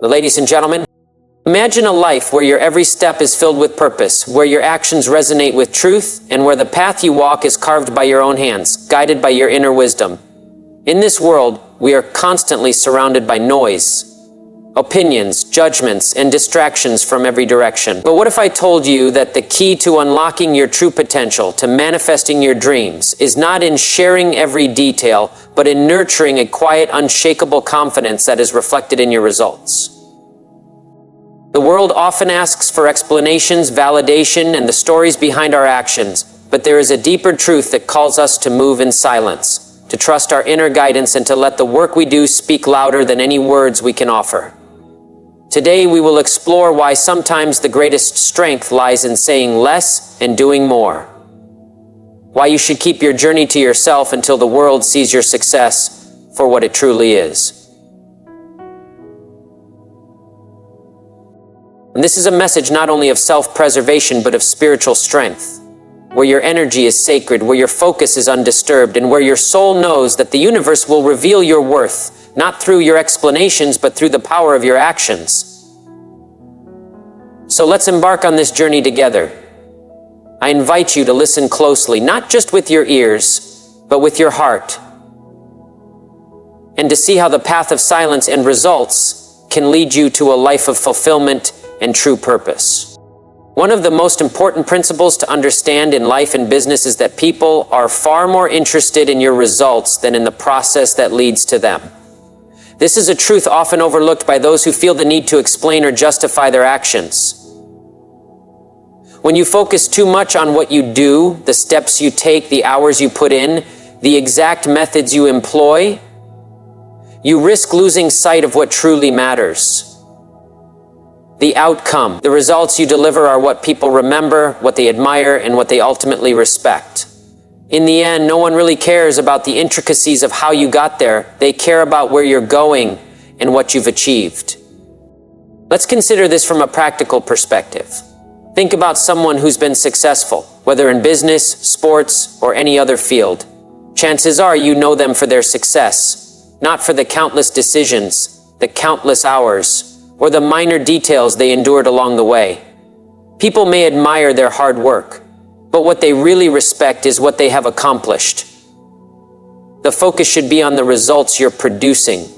Ladies and gentlemen, imagine a life where your every step is filled with purpose, where your actions resonate with truth, and where the path you walk is carved by your own hands, guided by your inner wisdom. In this world, we are constantly surrounded by noise, opinions, judgments, and distractions from every direction. But what if I told you that the key to unlocking your true potential, to manifesting your dreams, is not in sharing every detail, but in nurturing a quiet, unshakable confidence that is reflected in your results? The world often asks for explanations, validation, and the stories behind our actions, but there is a deeper truth that calls us to move in silence, to trust our inner guidance, and to let the work we do speak louder than any words we can offer. Today, we will explore why sometimes the greatest strength lies in saying less and doing more. Why you should keep your journey to yourself until the world sees your success for what it truly is. And this is a message not only of self-preservation, but of spiritual strength, where your energy is sacred, where your focus is undisturbed, and where your soul knows that the universe will reveal your worth, not through your explanations, but through the power of your actions. So let's embark on this journey together. I invite you to listen closely, not just with your ears, but with your heart, and to see how the path of silence and results can lead you to a life of fulfillment and true purpose. One of the most important principles to understand in life and business is that people are far more interested in your results than in the process that leads to them. This is a truth often overlooked by those who feel the need to explain or justify their actions. When you focus too much on what you do, the steps you take, the hours you put in, the exact methods you employ, you risk losing sight of what truly matters. The outcome, the results you deliver, are what people remember, what they admire, and what they ultimately respect. In the end, no one really cares about the intricacies of how you got there. They care about where you're going and what you've achieved. Let's consider this from a practical perspective. Think about someone who's been successful, whether in business, sports, or any other field. Chances are you know them for their success, not for the countless decisions, the countless hours, or the minor details they endured along the way. People may admire their hard work, but what they really respect is what they have accomplished. The focus should be on the results you're producing,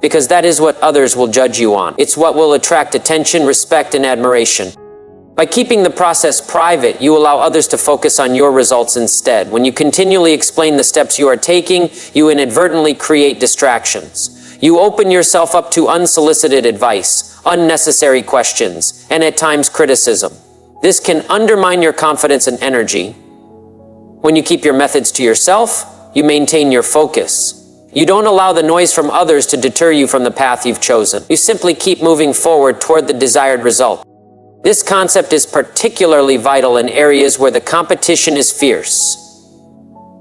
because that is what others will judge you on. It's what will attract attention, respect, and admiration. By keeping the process private, you allow others to focus on your results instead. When you continually explain the steps you are taking, you inadvertently create distractions. You open yourself up to unsolicited advice, unnecessary questions, and at times criticism. This can undermine your confidence and energy. When you keep your methods to yourself, you maintain your focus. You don't allow the noise from others to deter you from the path you've chosen. You simply keep moving forward toward the desired result. This concept is particularly vital in areas where the competition is fierce.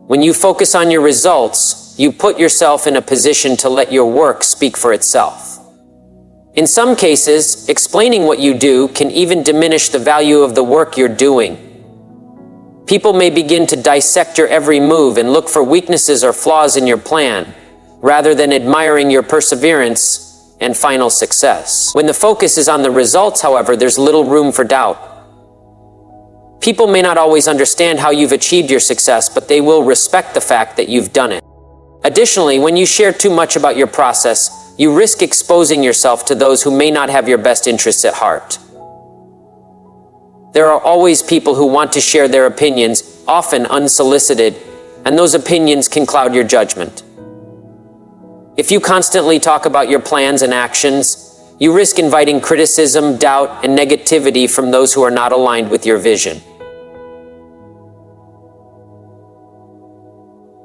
When you focus on your results, you put yourself in a position to let your work speak for itself. In some cases, explaining what you do can even diminish the value of the work you're doing. People may begin to dissect your every move and look for weaknesses or flaws in your plan, rather than admiring your perseverance and final success. When the focus is on the results, however, there's little room for doubt. People may not always understand how you've achieved your success, but they will respect the fact that you've done it. Additionally, when you share too much about your process, you risk exposing yourself to those who may not have your best interests at heart. There are always people who want to share their opinions, often unsolicited, and those opinions can cloud your judgment. If you constantly talk about your plans and actions, you risk inviting criticism, doubt, and negativity from those who are not aligned with your vision.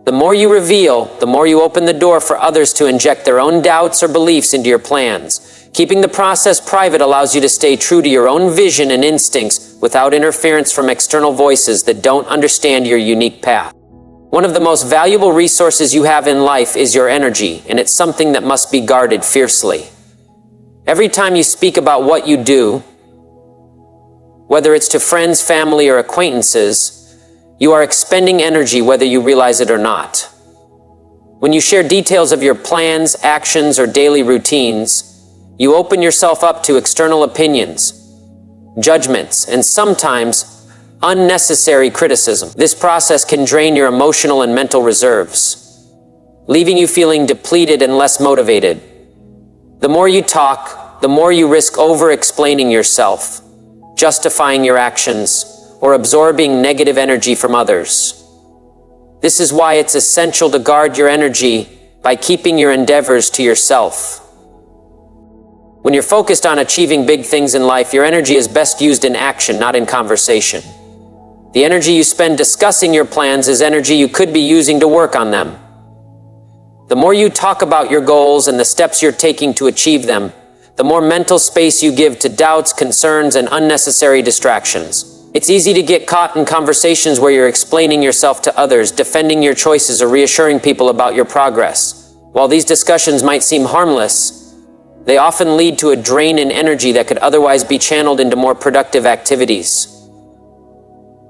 The more you reveal, the more you open the door for others to inject their own doubts or beliefs into your plans. Keeping the process private allows you to stay true to your own vision and instincts without interference from external voices that don't understand your unique path. One of the most valuable resources you have in life is your energy, and it's something that must be guarded fiercely. Every time you speak about what you do, whether it's to friends, family, or acquaintances, you are expending energy whether you realize it or not. When you share details of your plans, actions, or daily routines, You open yourself up to external opinions, judgments, and sometimes unnecessary criticism. This process can drain your emotional and mental reserves, leaving you feeling depleted and less motivated. The more you talk, the more you risk over-explaining yourself, justifying your actions, or absorbing negative energy from others. This is why it's essential to guard your energy by keeping your endeavors to yourself. When you're focused on achieving big things in life, your energy is best used in action, not in conversation. The energy you spend discussing your plans is energy you could be using to work on them. The more you talk about your goals and the steps you're taking to achieve them, the more mental space you give to doubts, concerns, and unnecessary distractions. It's easy to get caught in conversations where you're explaining yourself to others, defending your choices, or reassuring people about your progress. While these discussions might seem harmless, they often lead to a drain in energy that could otherwise be channeled into more productive activities.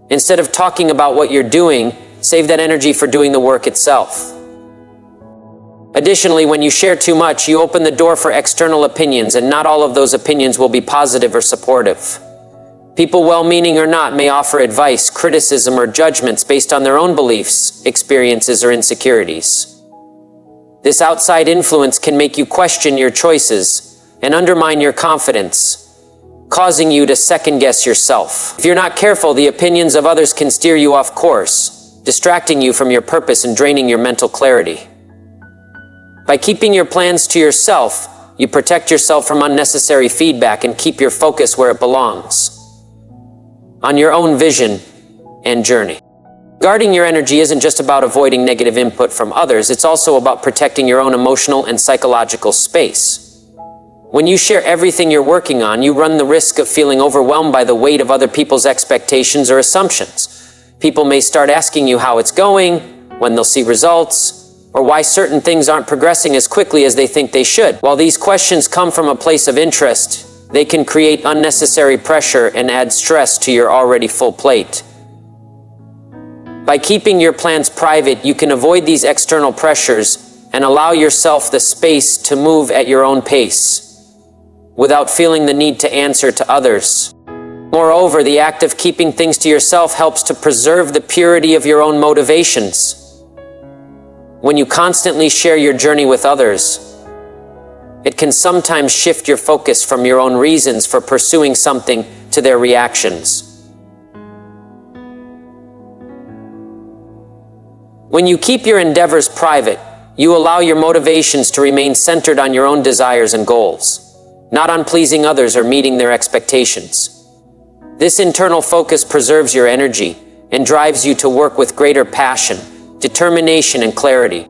Instead of talking about what you're doing, save that energy for doing the work itself. Additionally, when you share too much, you open the door for external opinions, and not all of those opinions will be positive or supportive. People, well-meaning or not, may offer advice, criticism, or judgments based on their own beliefs, experiences, or insecurities. This outside influence can make you question your choices and undermine your confidence, causing you to second-guess yourself. If you're not careful, the opinions of others can steer you off course, distracting you from your purpose and draining your mental clarity. By keeping your plans to yourself, you protect yourself from unnecessary feedback and keep your focus where it belongs, on your own vision and journey. Guarding your energy isn't just about avoiding negative input from others, it's also about protecting your own emotional and psychological space. When you share everything you're working on, you run the risk of feeling overwhelmed by the weight of other people's expectations or assumptions. People may start asking you how it's going, when they'll see results, or why certain things aren't progressing as quickly as they think they should. While these questions come from a place of interest, they can create unnecessary pressure and add stress to your already full plate. By keeping your plans private, you can avoid these external pressures and allow yourself the space to move at your own pace, without feeling the need to answer to others. Moreover, the act of keeping things to yourself helps to preserve the purity of your own motivations. When you constantly share your journey with others, it can sometimes shift your focus from your own reasons for pursuing something to their reactions. When you keep your endeavors private, you allow your motivations to remain centered on your own desires and goals, not on pleasing others or meeting their expectations. This internal focus preserves your energy and drives you to work with greater passion, determination, and clarity.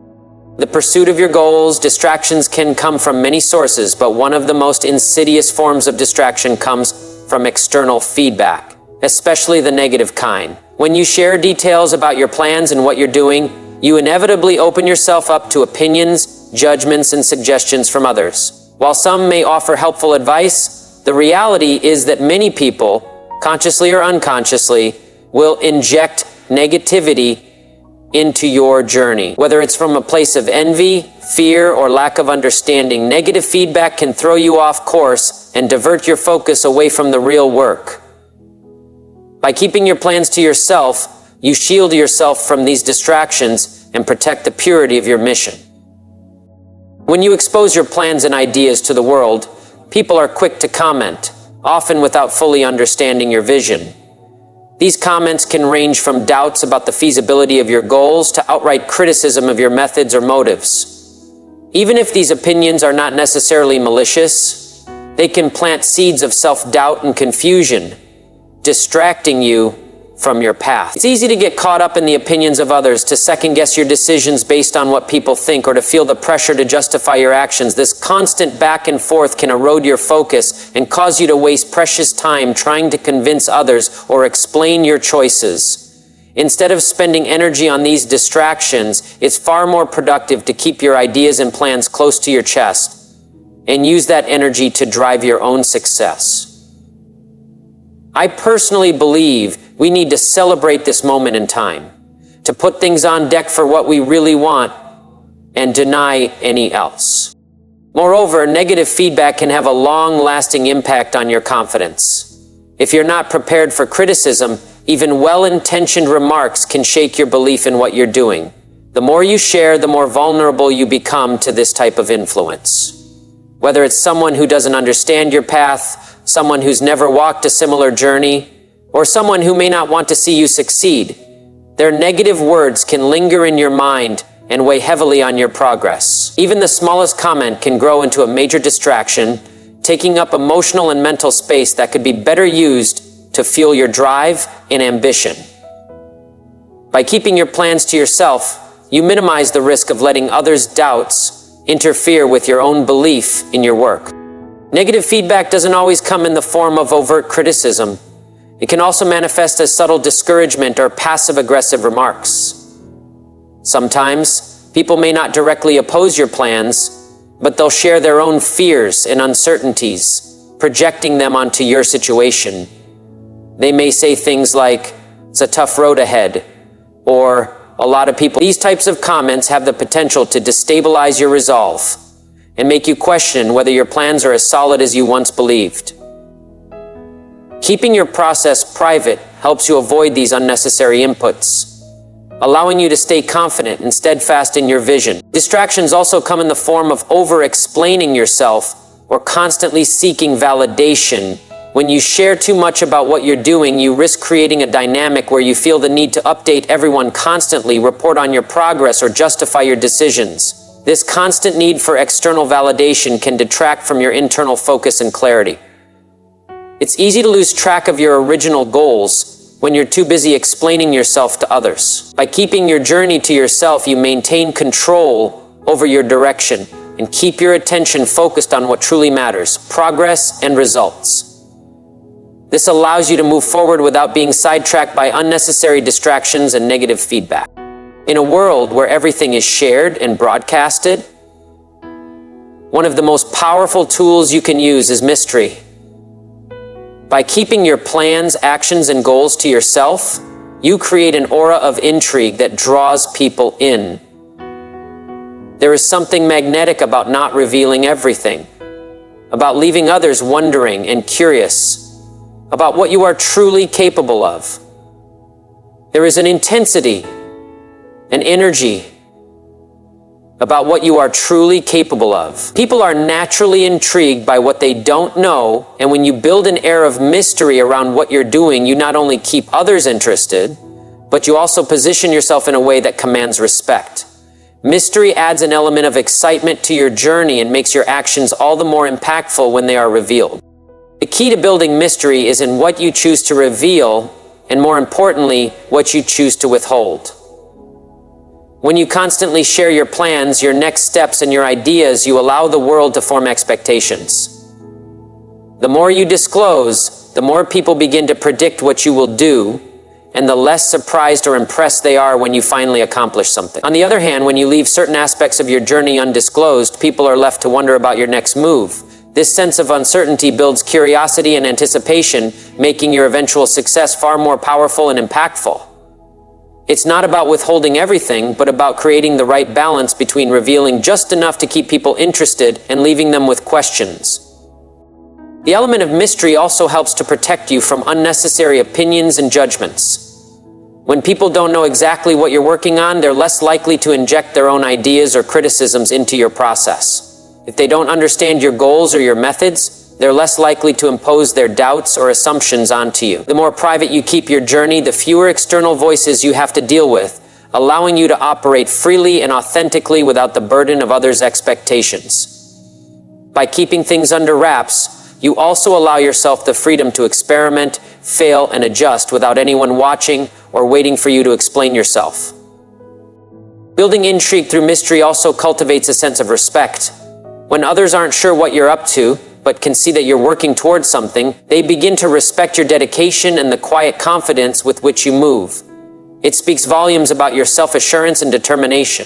The pursuit of your goals, distractions can come from many sources, but one of the most insidious forms of distraction comes from external feedback, especially the negative kind. When you share details about your plans and what you're doing, you inevitably open yourself up to opinions, judgments, and suggestions from others. While some may offer helpful advice, the reality is that many people, consciously or unconsciously, will inject negativity into your journey. Whether it's from a place of envy, fear, or lack of understanding, negative feedback can throw you off course and divert your focus away from the real work. By keeping your plans to yourself, you shield yourself from these distractions and protect the purity of your mission. When you expose your plans and ideas to the world, people are quick to comment, often without fully understanding your vision. These comments can range from doubts about the feasibility of your goals to outright criticism of your methods or motives. Even if these opinions are not necessarily malicious, they can plant seeds of self-doubt and confusion, distracting you from your path. It's easy to get caught up in the opinions of others, to second-guess your decisions based on what people think, or to feel the pressure to justify your actions. This constant back and forth can erode your focus and cause you to waste precious time trying to convince others or explain your choices. Instead of spending energy on these distractions, it's far more productive to keep your ideas and plans close to your chest and use that energy to drive your own success. I personally believe we need to celebrate this moment in time, to put things on deck for what we really want and deny any else. Moreover, negative feedback can have a long-lasting impact on your confidence. If you're not prepared for criticism, even well-intentioned remarks can shake your belief in what you're doing. The more you share, the more vulnerable you become to this type of influence. Whether it's someone who doesn't understand your path, someone who's never walked a similar journey, or someone who may not want to see you succeed, their negative words can linger in your mind and weigh heavily on your progress. Even the smallest comment can grow into a major distraction, taking up emotional and mental space that could be better used to fuel your drive and ambition. By keeping your plans to yourself, you minimize the risk of letting others' doubts interfere with your own belief in your work. Negative feedback doesn't always come in the form of overt criticism. It can also manifest as subtle discouragement or passive-aggressive remarks. Sometimes, people may not directly oppose your plans, but they'll share their own fears and uncertainties, projecting them onto your situation. They may say things like, "It's a tough road ahead," or "a lot of people." These types of comments have the potential to destabilize your resolve and make you question whether your plans are as solid as you once believed. Keeping your process private helps you avoid these unnecessary inputs, allowing you to stay confident and steadfast in your vision. Distractions also come in the form of over-explaining yourself or constantly seeking validation. When you share too much about what you're doing, you risk creating a dynamic where you feel the need to update everyone constantly, report on your progress, or justify your decisions. This constant need for external validation can detract from your internal focus and clarity. It's easy to lose track of your original goals when you're too busy explaining yourself to others. By keeping your journey to yourself, you maintain control over your direction and keep your attention focused on what truly matters: progress and results. This allows you to move forward without being sidetracked by unnecessary distractions and negative feedback. In a world where everything is shared and broadcasted, one of the most powerful tools you can use is mystery. By keeping your plans, actions, and goals to yourself, you create an aura of intrigue that draws people in. There is something magnetic about not revealing everything, about leaving others wondering and curious about what you are truly capable of. There is an intensity, an energy about what you are truly capable of. People are naturally intrigued by what they don't know, and when you build an air of mystery around what you're doing, you not only keep others interested, but you also position yourself in a way that commands respect. Mystery adds an element of excitement to your journey and makes your actions all the more impactful when they are revealed. The key to building mystery is in what you choose to reveal, and more importantly, what you choose to withhold. When you constantly share your plans, your next steps, and your ideas, you allow the world to form expectations. The more you disclose, the more people begin to predict what you will do, and the less surprised or impressed they are when you finally accomplish something. On the other hand, when you leave certain aspects of your journey undisclosed, people are left to wonder about your next move. This sense of uncertainty builds curiosity and anticipation, making your eventual success far more powerful and impactful. It's not about withholding everything, but about creating the right balance between revealing just enough to keep people interested and leaving them with questions. The element of mystery also helps to protect you from unnecessary opinions and judgments. When people don't know exactly what you're working on, they're less likely to inject their own ideas or criticisms into your process. If they don't understand your goals or your methods, they're less likely to impose their doubts or assumptions onto you. The more private you keep your journey, the fewer external voices you have to deal with, allowing you to operate freely and authentically without the burden of others' expectations. By keeping things under wraps, you also allow yourself the freedom to experiment, fail, and adjust without anyone watching or waiting for you to explain yourself. Building intrigue through mystery also cultivates a sense of respect. When others aren't sure what you're up to, but can see that you're working towards something, they begin to respect your dedication and the quiet confidence with which you move. It speaks volumes about your self-assurance and determination.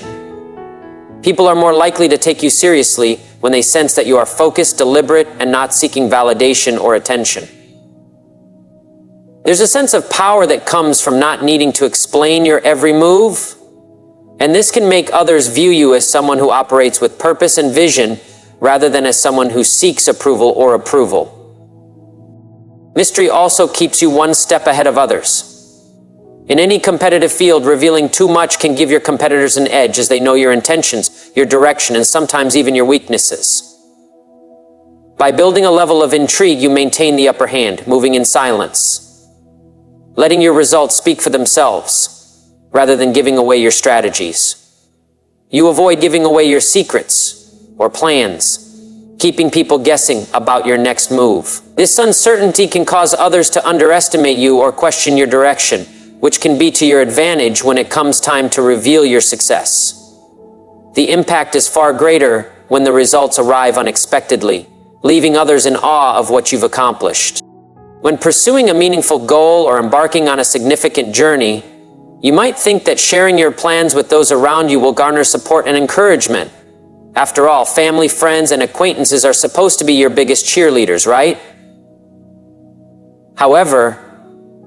People are more likely to take you seriously when they sense that you are focused, deliberate, and not seeking validation or attention. There's a sense of power that comes from not needing to explain your every move, and this can make others view you as someone who operates with purpose and vision rather than as someone who seeks approval or approval. Mystery also keeps you one step ahead of others. In any competitive field, revealing too much can give your competitors an edge, as they know your intentions, your direction, and sometimes even your weaknesses. By building a level of intrigue, you maintain the upper hand, moving in silence, letting your results speak for themselves, rather than giving away your strategies. You avoid giving away your secrets or plans, keeping people guessing about your next move. This uncertainty can cause others to underestimate you or question your direction, which can be to your advantage when it comes time to reveal your success. The impact is far greater when the results arrive unexpectedly, leaving others in awe of what you've accomplished. When pursuing a meaningful goal or embarking on a significant journey, you might think that sharing your plans with those around you will garner support and encouragement. After all, family, friends, and acquaintances are supposed to be your biggest cheerleaders, right? However,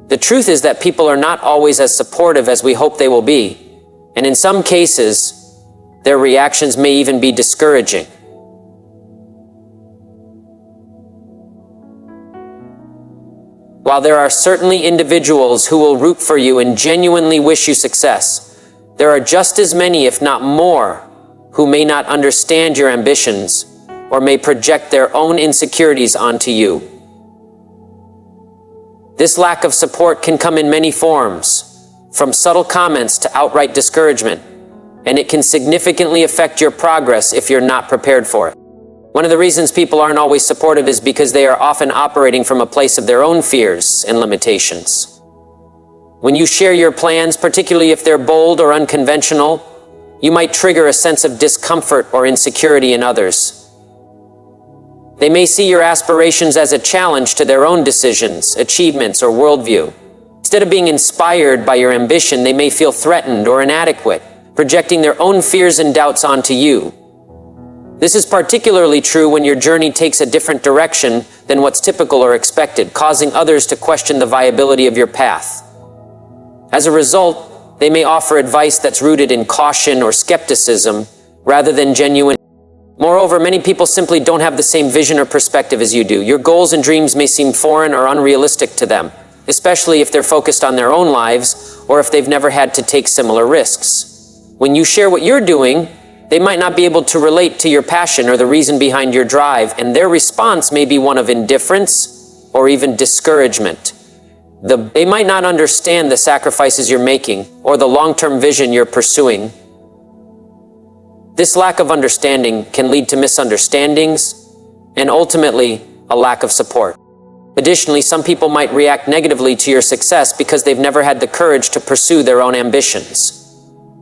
the truth is that people are not always as supportive as we hope they will be, and in some cases, their reactions may even be discouraging. While there are certainly individuals who will root for you and genuinely wish you success, there are just as many, if not more, who may not understand your ambitions or may project their own insecurities onto you. This lack of support can come in many forms, from subtle comments to outright discouragement, and it can significantly affect your progress if you're not prepared for it. One of the reasons people aren't always supportive is because they are often operating from a place of their own fears and limitations. When you share your plans, particularly if they're bold or unconventional, you might trigger a sense of discomfort or insecurity in others. They may see your aspirations as a challenge to their own decisions, achievements, or worldview. Instead of being inspired by your ambition, they may feel threatened or inadequate, projecting their own fears and doubts onto you. This is particularly true when your journey takes a different direction than what's typical or expected, causing others to question the viability of your path. As a result, they may offer advice that's rooted in caution or skepticism rather than genuine. Moreover, many people simply don't have the same vision or perspective as you do. Your goals and dreams may seem foreign or unrealistic to them, especially if they're focused on their own lives or if they've never had to take similar risks. When you share what you're doing, they might not be able to relate to your passion or the reason behind your drive, and their response may be one of indifference or even discouragement. They might not understand the sacrifices you're making or the long-term vision you're pursuing. This lack of understanding can lead to misunderstandings and ultimately a lack of support. Additionally, some people might react negatively to your success because they've never had the courage to pursue their own ambitions.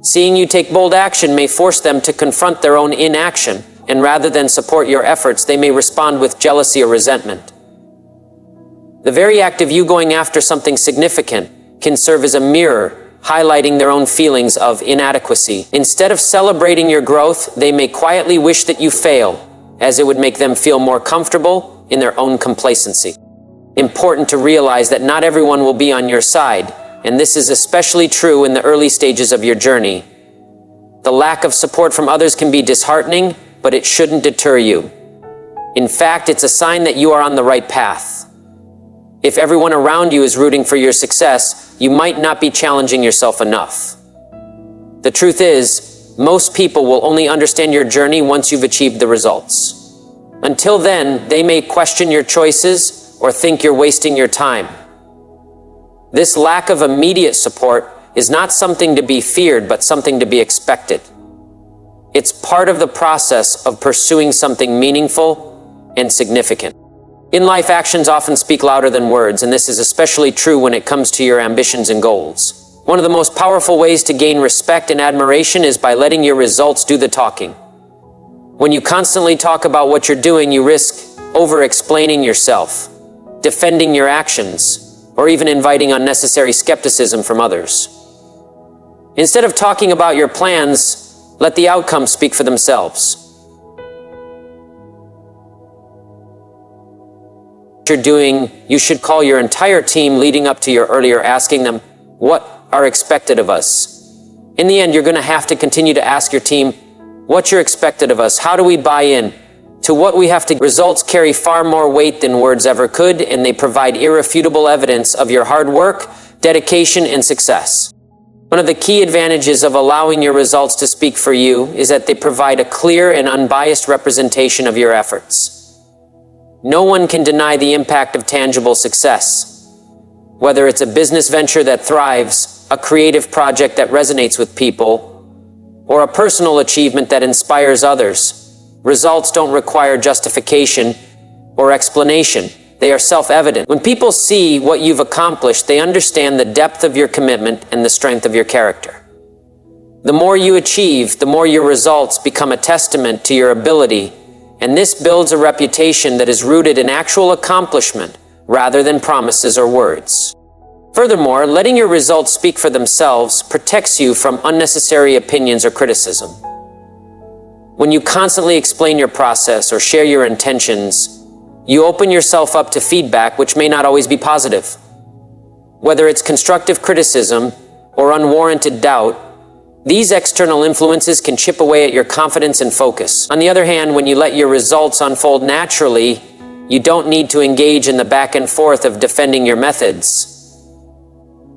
Seeing you take bold action may force them to confront their own inaction, and rather than support your efforts, they may respond with jealousy or resentment. The very act of you going after something significant can serve as a mirror, highlighting their own feelings of inadequacy. Instead of celebrating your growth, they may quietly wish that you fail, as it would make them feel more comfortable in their own complacency. Important to realize that not everyone will be on your side, and this is especially true in the early stages of your journey. The lack of support from others can be disheartening, but it shouldn't deter you. In fact, it's a sign that you are on the right path. If everyone around you is rooting for your success, you might not be challenging yourself enough. The truth is, most people will only understand your journey once you've achieved the results. Until then, they may question your choices or think you're wasting your time. This lack of immediate support is not something to be feared, but something to be expected. It's part of the process of pursuing something meaningful and significant. In life, actions often speak louder than words, and this is especially true when it comes to your ambitions and goals. One of the most powerful ways to gain respect and admiration is by letting your results do the talking. When you constantly talk about what you're doing, you risk over-explaining yourself, defending your actions, or even inviting unnecessary skepticism from others. Instead of talking about your plans, let the outcomes speak for themselves. What you're doing, you should call your entire team leading up to your earlier, asking them what are expected of us. In the end, you're going to have to continue to ask your team, what's expected of us? How do we buy in to what we have to. Results carry far more weight than words ever could, and they provide irrefutable evidence of your hard work, dedication, and success. One of the key advantages of allowing your results to speak for you is that they provide a clear and unbiased representation of your efforts. No one can deny the impact of tangible success. Whether it's a business venture that thrives, a creative project that resonates with people, or a personal achievement that inspires others, results don't require justification or explanation. They are self-evident. When people see what you've accomplished, they understand the depth of your commitment and the strength of your character. The more you achieve, the more your results become a testament to your ability, and this builds a reputation that is rooted in actual accomplishment rather than promises or words. Furthermore, letting your results speak for themselves protects you from unnecessary opinions or criticism. When you constantly explain your process or share your intentions, you open yourself up to feedback which may not always be positive. Whether it's constructive criticism or unwarranted doubt, these external influences can chip away at your confidence and focus. On the other hand, when you let your results unfold naturally, you don't need to engage in the back and forth of defending your methods.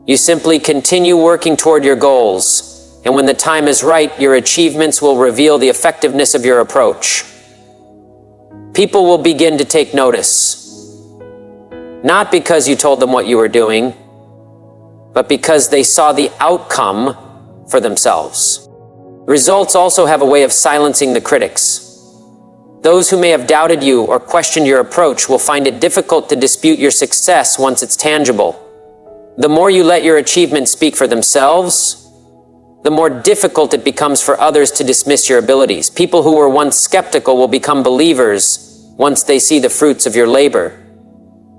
You simply continue working toward your goals, and when the time is right, your achievements will reveal the effectiveness of your approach. People will begin to take notice, not because you told them what you were doing, but because they saw the outcome for themselves. Results also have a way of silencing the critics. Those who may have doubted you or questioned your approach will find it difficult to dispute your success once it's tangible. The more you let your achievements speak for themselves, the more difficult it becomes for others to dismiss your abilities. People who were once skeptical will become believers once they see the fruits of your labor.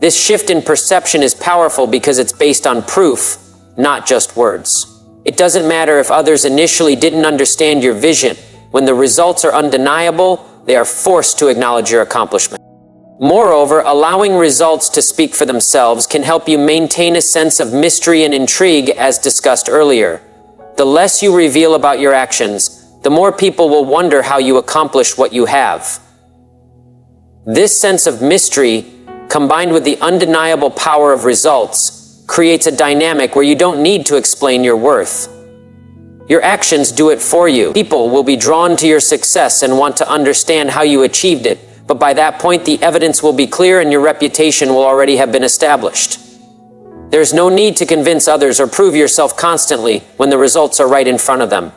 This shift in perception is powerful because it's based on proof, not just words. It doesn't matter if others initially didn't understand your vision. When the results are undeniable, they are forced to acknowledge your accomplishment. Moreover, allowing results to speak for themselves can help you maintain a sense of mystery and intrigue, as discussed earlier. The less you reveal about your actions, the more people will wonder how you accomplished what you have. This sense of mystery, combined with the undeniable power of results, creates a dynamic where you don't need to explain your worth. Your actions do it for you. People will be drawn to your success and want to understand how you achieved it, but by that point, the evidence will be clear and your reputation will already have been established. There's no need to convince others or prove yourself constantly when the results are right in front of them.